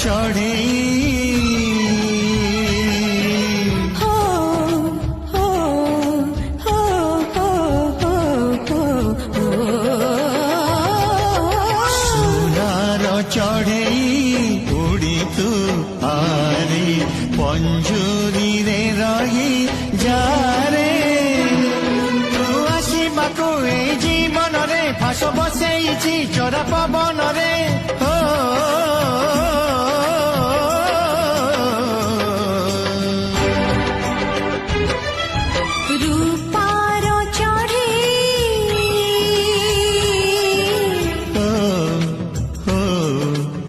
ଚଢ଼େଇ चढ़ई उड़ी तू आरे पंजुरी रे रही जारे तू आसवाक जीवन रे फास बसई चोरा पवन रे।